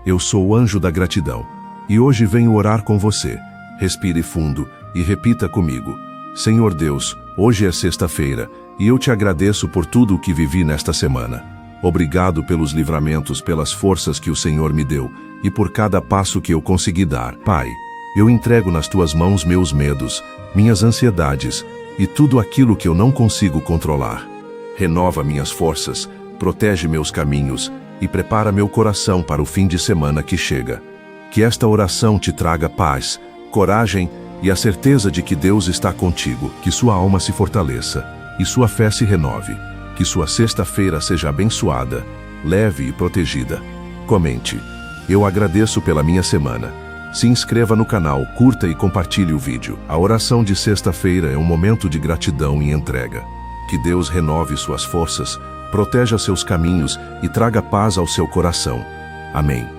Eu sou o anjo da gratidão, e hoje venho orar com você. Respire fundo e repita comigo: Senhor Deus, hoje é sexta-feira, e eu te agradeço por tudo o que vivi nesta semana. Obrigado pelos livramentos, pelas forças que o Senhor me deu, e por cada passo que eu consegui dar. Pai, eu entrego nas tuas mãos meus medos, minhas ansiedades, e tudo aquilo que eu não consigo controlar. Renova minhas forças, protege meus caminhos, e prepara meu coração para o fim de semana que chega. Que esta oração te traga paz, coragem e a certeza de que Deus está contigo. Que sua alma se fortaleça e sua fé se renove. Que sua sexta-feira seja abençoada, leve e protegida. Comente: eu agradeço pela minha semana. Se inscreva no canal, curta e compartilhe o vídeo. A oração de sexta-feira é um momento de gratidão e entrega. Que Deus renove suas forças, proteja seus caminhos e traga paz ao seu coração. Amém.